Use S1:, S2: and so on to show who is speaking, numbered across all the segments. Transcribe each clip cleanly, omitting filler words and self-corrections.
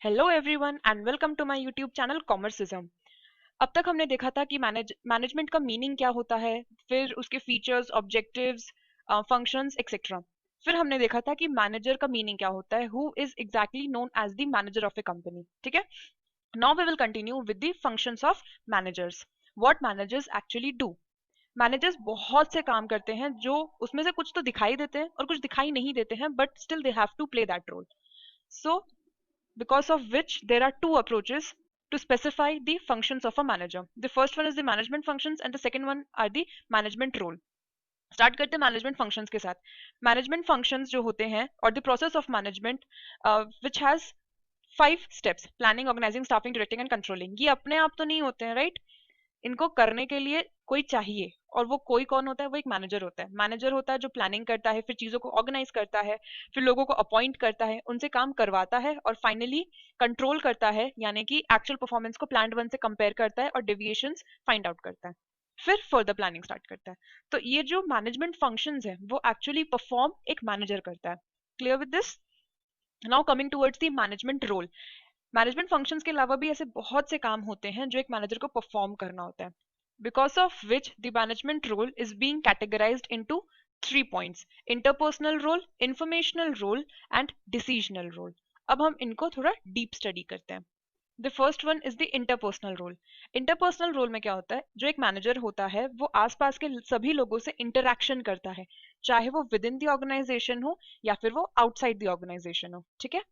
S1: Hello everyone and welcome to my YouTube channel Commercism. अब तक हमने देखा था कि मैनेजमेंट का मीनिंग क्या होता है, फिर उसके फीचर्स, ऑब्जेक्टिव्स, फंक्शंस एक्सेट्रा। फिर हमने देखा था कि मैनेजर का मीनिंग क्या होता है, who is exactly known as the manager of a company. ठीक है, now we will continue with the functions of managers, what managers actually do. Managers बहुत से काम करते हैं, जो उसमें से कुछ तो दिखाई देते हैं और कुछ दिखाई नहीं देते हैं, but still they have to play that role. So because of which there are two approaches to specify the functions of a manager. The first one is the management functions and the second one are the management role. Start करते हैं management functions के साथ। Management functions जो होते हैं और the process of management which has 5 steps: planning, organising, staffing, directing and controlling. ये अपने आप तो नहीं होते हैं, राइट? इनको करने के लिए कोई चाहिए, और वो कोई कौन होता है? वो एक मैनेजर होता है। मैनेजर होता है जो प्लानिंग करता है, फिर चीजों को ऑर्गेनाइज करता है, फिर लोगों को अपॉइंट करता है, उनसे काम करवाता है, और फाइनली कंट्रोल करता है, यानी कि एक्चुअल परफॉर्मेंस को प्लान्ड वन से कंपेयर करता है और डेविएशंस फाइंड आउट करता है, फिर फर्दर प्लानिंग स्टार्ट करता है। तो ये जो मैनेजमेंट फंक्शंस है वो एक्चुअली परफॉर्म एक मैनेजर करता है। Clear with this? Now coming towards the management role. Management functions के अलावा भी ऐसे बहुत से काम होते हैं जो एक मैनेजर को परफॉर्म करना होता है, because of which the management role is being categorized into 3 points: interpersonal role, informational role and decisional role. अब हम इनको थोड़ा डीप स्टडी करते हैं। The first one is the interpersonal role. Interpersonal role में क्या होता है? जो एक मैनेजर होता है वो आसपास के सभी लोगों से इंटरैक्शन करता है, चाहे वो विद इन द ऑर्गेनाइजेशन हो या फिर वो आउटसाइड द ऑर्गेनाइजेशन हो। ठीक है,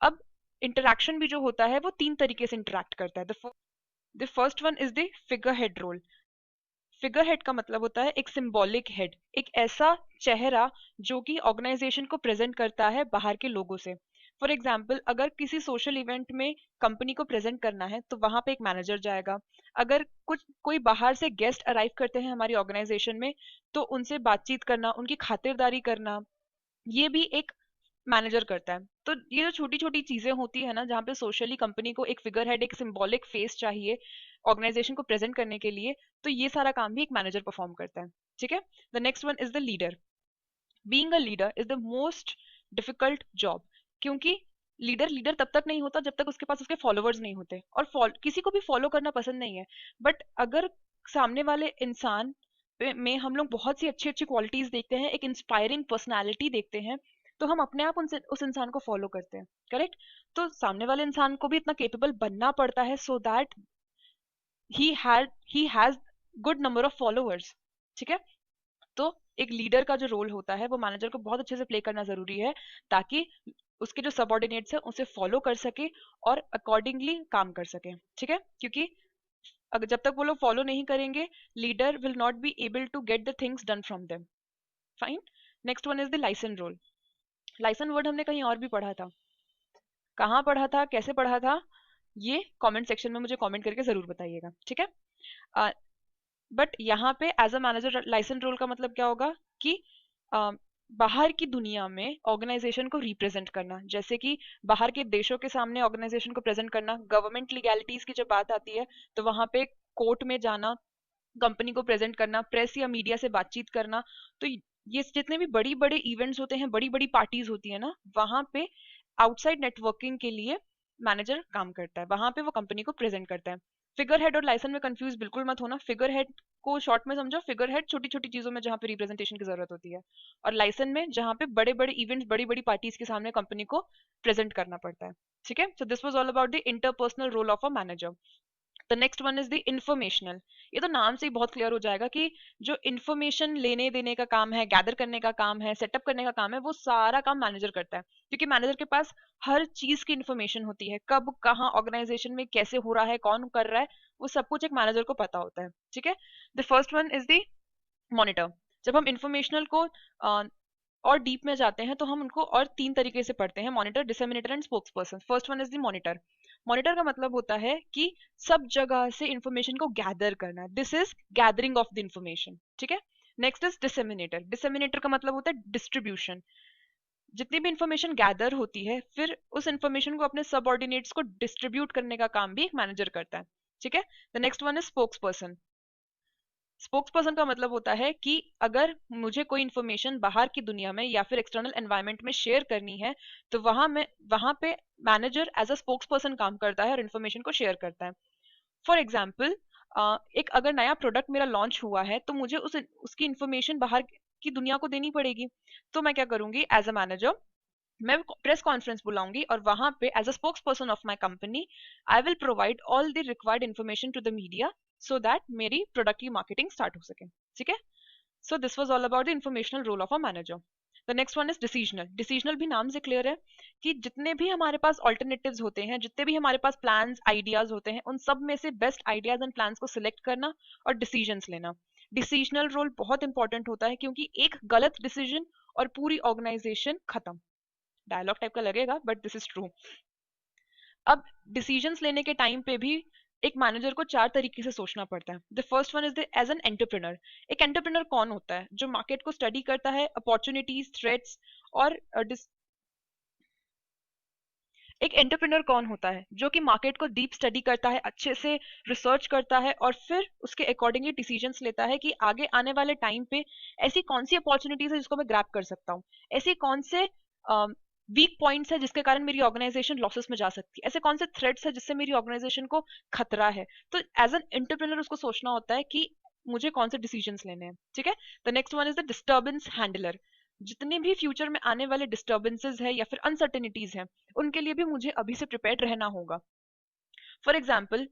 S1: अब इंटरैक्शन भी जो होता है वो 3 तरीके से इंटरैक्ट करता है। The first one is the figurehead role. Figurehead का मतलब होता है एक सिंबॉलिक हेड, एक ऐसा चेहरा जो कि ऑर्गेनाइजेशन को प्रेजेंट करता है बाहर के लोगों से। फॉर एग्जाम्पल, अगर किसी सोशल इवेंट में कंपनी को प्रेजेंट करना है तो वहां पे एक मैनेजर जाएगा। अगर कुछ कोई बाहर से गेस्ट अराइव करते हैं हमारी ऑर्गेनाइजेशन में, तो उनसे बातचीत करना, उनकी खातिरदारी करना, ये भी एक मैनेजर करता है। तो ये जो छोटी छोटी चीजें होती है ना, जहाँ पे सोशली कंपनी को एक फिगर हेड, एक सिंबॉलिक फेस चाहिए ऑर्गेनाइजेशन को प्रेजेंट करने के लिए, तो ये सारा काम भी एक मैनेजर परफॉर्म करता है। ठीक है, the next one is the leader. Being a leader is the most difficult job, क्योंकि लीडर लीडर तब तक नहीं होता जब तक उसके पास उसके फॉलोअर्स नहीं होते, और किसी को भी फॉलो करना पसंद नहीं है। बट अगर सामने वाले इंसान में हम लोग बहुत सी अच्छी अच्छी क्वालिटीज देखते हैं, एक इंस्पायरिंग पर्सनालिटी देखते हैं, तो हम अपने आप उनसे उस इंसान को फॉलो करते हैं। करेक्ट? तो सामने वाले इंसान को भी इतना केपेबल बनना पड़ता है so that he has good number of followers. ठीक है, तो एक लीडर का जो रोल होता है वो मैनेजर को बहुत अच्छे से प्ले करना जरूरी है, ताकि उसके जो सबऑर्डिनेट्स है उसे फॉलो कर सके और अकॉर्डिंगली काम कर सके। ठीक है, क्योंकि अगर जब तक वो लोग फॉलो नहीं करेंगे, leader will not be able to get the things done from them. Fine. Next one is the liaison role. Liaison word हमने कहीं और भी पढ़ा था, कहाँ पढ़ा था, कैसे पढ़ा था, ये कमेंट सेक्शन में मुझे कमेंट करके जरूर बताइएगा। ठीक है, बट यहाँ पे as a manager license role का मतलब क्या होगा कि बाहर की दुनिया में ऑर्गेनाइजेशन को रिप्रेजेंट करना, जैसे कि बाहर के देशों के सामने ऑर्गेनाइजेशन को प्रेजेंट करना। गवर्नमेंट लीगैलिटीज की जब बात आती है तो वहां पे कोर्ट में जाना, कंपनी को प्रेजेंट करना, प्रेस या मीडिया से बातचीत करना। तो ये जितने भी बड़ी बड़े इवेंट्स होते हैं, बड़ी बड़ी पार्टीज होती है ना, वहां पे आउटसाइड नेटवर्किंग के लिए मैनेजर काम करता है, वहां पे वो कंपनी को प्रेजेंट करता है। फिगर हेड और लाइसन में कंफ्यूज बिल्कुल मत होना। फिगर हेड को शॉर्ट में समझो, फिगर हेड छोटी छोटी चीजों में जहाँ पे रिप्रेजेंटेशन की जरूरत होती है, और लाइसन में जहाँ पे बड़े बड़े इवेंट्स, बड़ी बड़ी पार्टीज के सामने कंपनी को प्रेजेंट करना पड़ता है। ठीक है, so this was all about the interpersonal role of a manager. The next one is the informational. ये तो नाम से ही बहुत क्लियर हो जाएगा कि जो इंफॉर्मेशन लेने देने का काम है, गैदर करने का काम है, सेटअप करने का काम है, वो सारा काम मैनेजर करता है, क्योंकि मैनेजर के पास हर चीज की इंफॉर्मेशन होती है, कब कहाँ ऑर्गेनाइजेशन में कैसे हो रहा है, कौन कर रहा है, वो सब कुछ एक मैनेजर को पता होता है। ठीक है, the first one is the monitor. जब हम इंफॉर्मेशनल को और डीप में जाते हैं तो हम उनको और 3 तरीके से पढ़ते हैं: monitor, disseminator and spokesperson. First one is the monitor. Monitor का मतलब होता है कि सब जगह से इंफॉर्मेशन को गैदर करना, this is gathering of the information. ठीक है, नेक्स्ट इज डिसेमिनेटर। डिसेमिनेटर का मतलब होता है डिस्ट्रीब्यूशन। जितनी भी इंफॉर्मेशन गैदर होती है, फिर उस इंफॉर्मेशन को अपने सबऑर्डिनेट्स को डिस्ट्रीब्यूट करने का काम भी एक मैनेजर करता है। ठीक है, the next one is spokes person. Spokes person का मतलब होता है कि अगर मुझे कोई इंफॉर्मेशन बाहर की दुनिया में या फिर एक्सटर्नल एनवायरनमेंट में शेयर करनी है तो वहां पे manager as a spokesperson काम करता है और इन्फॉर्मेशन को शेयर करता है। फॉर एग्जाम्पल, एक अगर नया प्रोडक्ट मेरा लॉन्च हुआ है तो मुझे उसकी इंफॉर्मेशन बाहर की दुनिया को देनी पड़ेगी। तो मैं क्या करूंगी एज अ मैनेजर, मैं प्रेस कॉन्फ्रेंस बुलाऊंगी और वहां पे as a spokesperson of my company I will provide all the required information to the media so that मेरी प्रोडक्ट की मार्केटिंग स्टार्ट हो सके। ठीक है। So this was all about the informational role of a manager. The next one is decisional. Decisional भी नाम से clear है कि जितने भी हमारे पास ऑल्टरनेटिव्स होते हैं, जितने भी हमारे पास प्लान्स आइडियाज होते हैं, उन सब में से बेस्ट आइडियाज एंड प्लान्स को सिलेक्ट करना और डिसीजंस लेना। डिसीजनल रोल बहुत इंपॉर्टेंट होता है क्योंकि एक गलत डिसीजन और पूरी ऑर्गेनाइजेशन खत्म। डायलॉग टाइप का लगेगा बट दिस इज ट्रू। अब डिसीजंस लेने के टाइम पे भी एक मैनेजर को चार तरीके से सोचना पड़ता है। The first one is the as an entrepreneur. एक एंटरप्रेन्योर कौन होता है? जो मार्केट को स्टडी करता है, अपॉर्चुनिटीज, थ्रेट्स और एक एंटरप्रेन्योर कौन होता है? जो कि मार्केट को डीप स्टडी करता है, अच्छे से रिसर्च करता है और फिर उसके अकॉर्डिंगली डिसीजंस लेता है कि आगे आने वाले टाइम पे ऐसी कौन सी अपॉर्चुनिटीज है जिसको मैं ग्रैब कर सकता हूँ, ऐसे कौन से वीक पॉइंट्स है जिसके कारण मेरी ऑर्गेनाइजेशन लॉसेस में जा सकती है, ऐसे कौन से थ्रेट्स है जिससे मेरी ऑर्गेनाइजेशन को खतरा है। तो एज एन एंटरप्रेन्योर उसको सोचना होता है कि मुझे कौन से डिसीजंस लेने हैं। ठीक है। The next one is the disturbance handler. जितने भी फ्यूचर में आने वाले डिस्टर्बेंसेस है या फिर अनसर्टेनिटीज है, उनके लिए भी मुझे अभी से प्रिपेयर रहना होगा। फॉर एग्जाम्पल,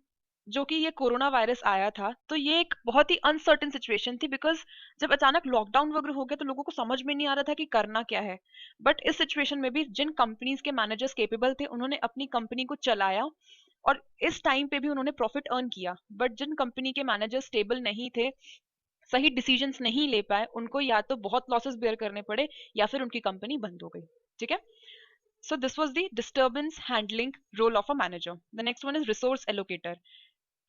S1: जो कि ये कोरोना वायरस आया था तो ये एक बहुत ही अनसर्टेन सिचुएशन थी, बिकॉज जब अचानक लॉकडाउन वगैरह हो गया तो लोगों को समझ में नहीं आ रहा था कि करना क्या है। बट इस सिचुएशन में भी जिन कंपनीज के मैनेजर्स केपेबल थे उन्होंने अपनी कंपनी को चलाया और इस टाइम पे भी उन्होंने प्रॉफिट अर्न किया। बट जिन कंपनी के मैनेजर स्टेबल नहीं थे, सही डिसीजंस नहीं ले पाए, उनको या तो बहुत लॉसेस बेयर करने पड़े या फिर उनकी कंपनी बंद हो गई। ठीक है। So this was the disturbance handling role of a manager. The next one is resource allocator.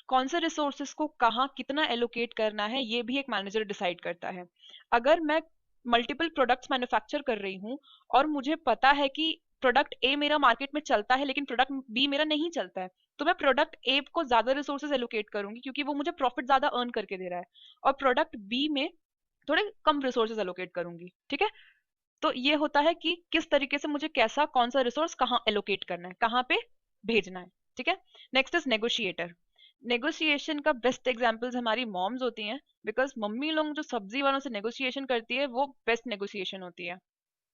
S1: कौन से रिसोर्सेस को कहाँ कितना एलोकेट करना है ये भी एक मैनेजर डिसाइड करता है। अगर मैं मल्टीपल प्रोडक्ट्स मैन्युफैक्चर कर रही हूँ और मुझे पता है कि प्रोडक्ट ए मेरा मार्केट में चलता है लेकिन प्रोडक्ट बी मेरा नहीं चलता है, तो मैं प्रोडक्ट ए को ज्यादा रिसोर्सेज एलोकेट करूंगी क्योंकि वो मुझे प्रॉफिट ज्यादा अर्न करके दे रहा है, और प्रोडक्ट बी में थोड़े कम रिसोर्सेज एलोकेट करूंगी। ठीक है। तो ये होता है कि किस तरीके से मुझे कैसा कौन सा रिसोर्स कहाँ एलोकेट करना है, कहाँ पे भेजना है। ठीक है। Next is negotiator. नेगोशिएशन का बेस्ट एग्जांपल्स हमारी मॉम्स होती हैं, बिकॉज मम्मी लोग जो सब्जी वालों से नेगोशिएशन करती है वो बेस्ट नेगोशिएशन होती है।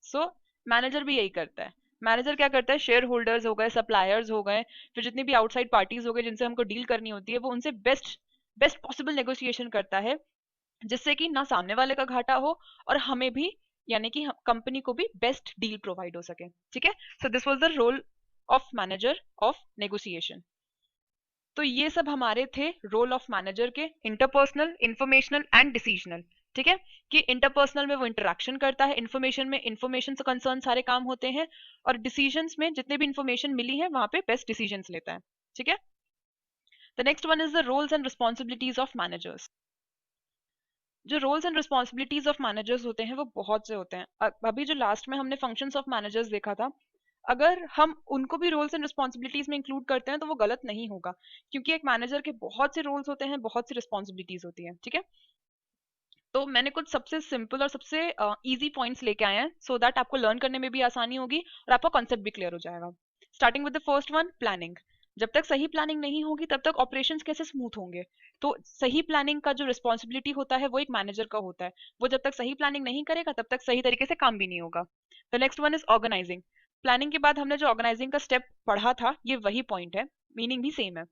S1: सो मैनेजर भी यही करता है। मैनेजर क्या करता है? शेयर होल्डर्स हो गए, सप्लायर्स हो गए, फिर जितनी भी आउटसाइड पार्टीज हो गए जिनसे हमको डील करनी होती है, वो उनसे बेस्ट बेस्ट पॉसिबल नेगोशिएशन करता है जिससे कि ना सामने वाले का घाटा हो और हमें भी, यानी कि कंपनी को भी बेस्ट डील प्रोवाइड हो सके। ठीक है। So this was the role of manager of negotiation. तो ये सब हमारे थे रोल ऑफ मैनेजर के, इंटरपर्सनल, इंफॉर्मेशनल एंड डिसीजनल। ठीक है। कि इंटरपर्सनल में वो इंटरेक्शन करता है, इंफॉर्मेशन में इंफॉर्मेशन से कंसर्न सारे काम होते हैं, और डिसीजंस में जितने भी इंफॉर्मेशन मिली है वहां पे बेस्ट डिसीजंस लेता है। ठीक है। The next one is the roles and responsibilities of managers. जो roles and responsibilities of managers होते हैं वो बहुत से होते हैं। अभी जो लास्ट में हमने फंक्शंस ऑफ मैनेजर्स देखा था, अगर हम उनको भी रोल्स एंड रिस्पॉन्सिबिलिटीज में इंक्लूड करते हैं तो वो गलत नहीं होगा, क्योंकि एक मैनेजर के बहुत से रोल्स होते हैं, बहुत सी रिस्पॉन्सिबिलिटीज होती हैं। ठीक है। तो मैंने कुछ सबसे सिंपल और सबसे इजी पॉइंट्स लेके आए हैं सो दैट आपको लर्न करने में भी आसानी होगी और आपका कॉन्सेप्ट भी क्लियर हो जाएगा। Starting with the first one, planning. जब तक सही प्लानिंग नहीं होगी तब तक ऑपरेशंस कैसे स्मूथ होंगे? तो सही प्लानिंग का जो रिस्पॉन्सिबिलिटी होता है वो एक मैनेजर का होता है। वो जब तक सही प्लानिंग नहीं करेगा तब तक सही तरीके से काम भी नहीं होगा। The next one is organising. Planning के बाद हमने जो ऑर्गेनाइजिंग का स्टेप पढ़ा था ये वही पॉइंट है, मीनिंग भी सेम है।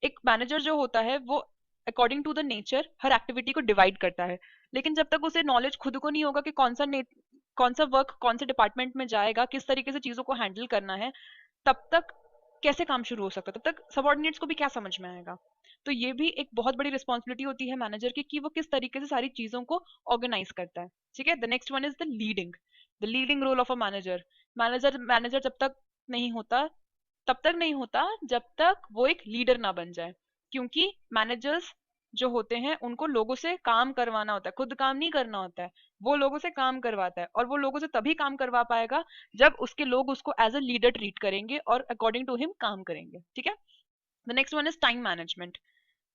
S1: एक मैनेजर जो होता है वो अकॉर्डिंग टू द नेचर हर एक्टिविटी को डिवाइड करता है, लेकिन जब तक उसे नॉलेज खुद को नहीं होगा कि कौन सा वर्क कौन से डिपार्टमेंट में जाएगा, किस तरीके से चीजों को हैंडल करना है, तब तक कैसे काम शुरू हो सकता है, तब तक सबऑर्डिनेट्स को भी क्या समझ में आएगा। तो ये भी एक बहुत बड़ी रिस्पॉन्सिबिलिटी होती है मैनेजर की कि वो किस तरीके से सारी चीजों को ऑर्गेनाइज करता है। ठीक है। The next one is the leading role of a manager. Manager manager तब तक नहीं होता जब तक वो एक लीडर ना बन जाए, क्योंकि मैनेजर्स जो होते हैं उनको लोगों से काम करवाना होता है, खुद काम नहीं करना होता है। वो लोगों से काम करवाता है और वो लोगों से तभी काम करवा पाएगा जब उसके लोग उसको एज अ लीडर ट्रीट करेंगे और अकॉर्डिंग टू हिम काम करेंगे। ठीक है। The next one is time management.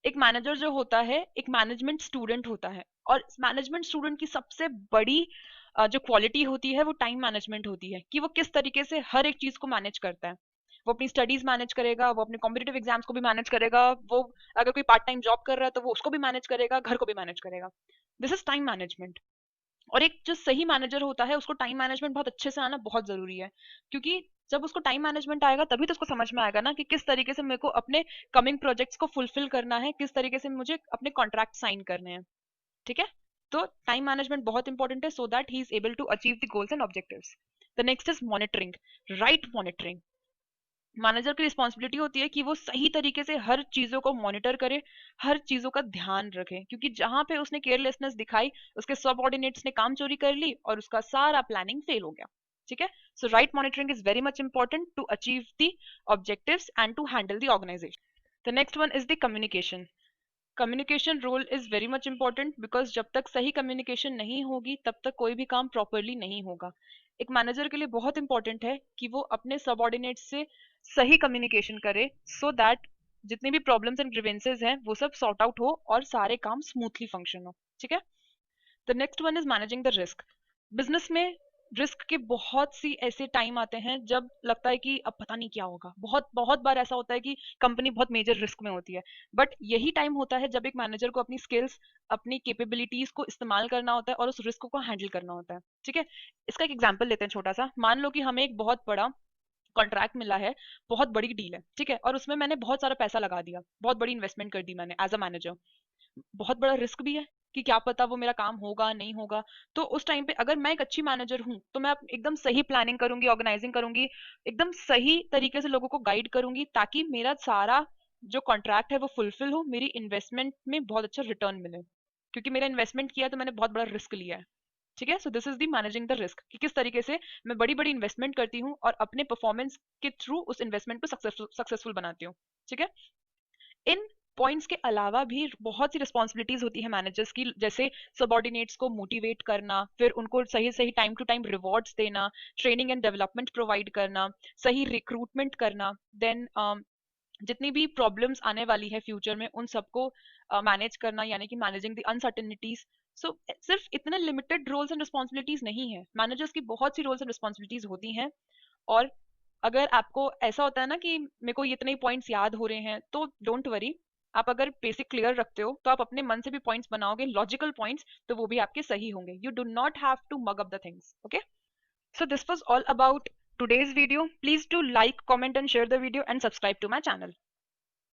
S1: एक मैनेजर जो होता है एक मैनेजमेंट स्टूडेंट होता है, और मैनेजमेंट स्टूडेंट की सबसे बड़ी जो क्वालिटी होती है वो टाइम मैनेजमेंट होती है, कि वो किस तरीके से हर एक चीज को मैनेज करता है। वो अपनी स्टडीज मैनेज करेगा, वो अपने कॉम्पिटेटिव एग्जाम्स को भी मैनेज करेगा, वो अगर कोई पार्ट टाइम जॉब कर रहा है तो वो उसको भी मैनेज करेगा, घर को भी मैनेज करेगा। This is time management. और एक जो सही मैनेजर होता है उसको टाइम मैनेजमेंट बहुत अच्छे से आना बहुत जरूरी है, क्योंकि जब उसको टाइम मैनेजमेंट आएगा तभी तो उसको समझ में आएगा ना कि किस तरीके से मेरे को अपने कमिंग प्रोजेक्ट्स को फुलफिल करना है, किस तरीके से मुझे अपने कॉन्ट्रैक्ट साइन करने हैं। ठीक है। तो टाइम मैनेजमेंट बहुत इंपॉर्टेंट है, so that he is able to achieve the goals and objectives. The next is monitoring, right monitoring. Manager की रिस्पॉन्सिबिलिटी होती है कि वो सही तरीके से हर चीजों को मॉनिटर करे, हर चीजों का ध्यान रखे, क्योंकि जहां पे उसने केयरलेसनेस दिखाई उसके सबऑर्डिनेट्स ने काम चोरी कर ली और उसका सारा प्लानिंग फेल हो गया। ठीक है। So right monitoring is very much important to achieve the objectives and to handle the organisation. The next one is the communication. Communication role is very much important, because जब तक सही communication नहीं होगी तब तक कोई भी काम प्रॉपरली नहीं होगा। एक मैनेजर के लिए बहुत इंपॉर्टेंट है कि वो अपने सबऑर्डिनेट से सही कम्युनिकेशन करे, सो दैट जितनी भी प्रॉब्लम्स एंड ग्रीवेंसेज हैं वो सब सॉर्ट आउट हो और सारे काम स्मूथली फंक्शन हो। ठीक है। The next one is managing the risk. Business में रिस्क के बहुत सी ऐसे टाइम आते हैं जब लगता है कि अब पता नहीं क्या होगा। बहुत बहुत बार ऐसा होता है कि कंपनी बहुत मेजर रिस्क में होती है, बट यही टाइम होता है जब एक मैनेजर को अपनी स्किल्स, अपनी कैपेबिलिटीज को इस्तेमाल करना होता है और उस रिस्क को हैंडल करना होता है। ठीक है। इसका एक एग्जांपल लेते हैं छोटा सा। मान लो कि हमें एक बहुत बड़ा कॉन्ट्रैक्ट मिला है, बहुत बड़ी डील है, ठीक है, और उसमें मैंने बहुत सारा पैसा लगा दिया, बहुत बड़ी इन्वेस्टमेंट कर दी मैंने एज अ मैनेजर। बहुत बड़ा रिस्क भी है कि क्या पता वो मेरा काम होगा नहीं होगा। तो उस टाइम पे अगर मैं एक अच्छी मैनेजर हूं तो मैं एकदम सही प्लानिंग करूंगी, ऑर्गेनाइजिंग करूंगी, एकदम सही तरीके से लोगों को गाइड करूंगी, ताकि मेरा सारा जो कॉन्ट्रैक्ट है वो फुलफिल हो, मेरी इन्वेस्टमेंट में बहुत अच्छा रिटर्न मिले, क्योंकि मेरा इन्वेस्टमेंट किया तो मैंने बहुत बड़ा रिस्क लिया है। ठीक है। So this is the managing the risk, कि किस तरीके से मैं बड़ी बड़ी इन्वेस्टमेंट करती हूँ और अपने परफॉर्मेंस के थ्रू उस इन्वेस्टमेंट को सक्सेसफुल बनाती हूँ। ठीक है। इन पॉइंट्स के अलावा भी बहुत सी रिस्पॉन्सिबिलिटीज होती है मैनेजर्स की, जैसे सबॉर्डिनेट्स को मोटिवेट करना, फिर उनको सही सही टाइम टू टाइम रिवॉर्ड्स देना, ट्रेनिंग एंड डेवलपमेंट प्रोवाइड करना, सही रिक्रूटमेंट करना, देन जितनी भी प्रॉब्लम्स आने वाली है फ्यूचर में उन सबको मैनेज करना, यानी कि मैनेजिंग द अनसर्टेनिटीज। सो सिर्फ इतने लिमिटेड रोल्स एंड रिस्पॉन्सिबिलिटीज नहीं है, मैनेजर्स की बहुत सी रोल्स एंड रिस्पॉन्सिबिलिटीज होती हैं। और अगर आपको ऐसा होता है ना कि मेरे को इतने ही पॉइंट्स याद हो रहे हैं, तो डोंट वरी। आप अगर बेसिक क्लियर रखते हो तो आप अपने मन से भी पॉइंट्स बनाओगे, लॉजिकल पॉइंट्स, तो वो भी आपके सही होंगे। You do not have to mug up the things. Okay. So this was all about today's video. Please do like, comment and share the video and subscribe to my channel.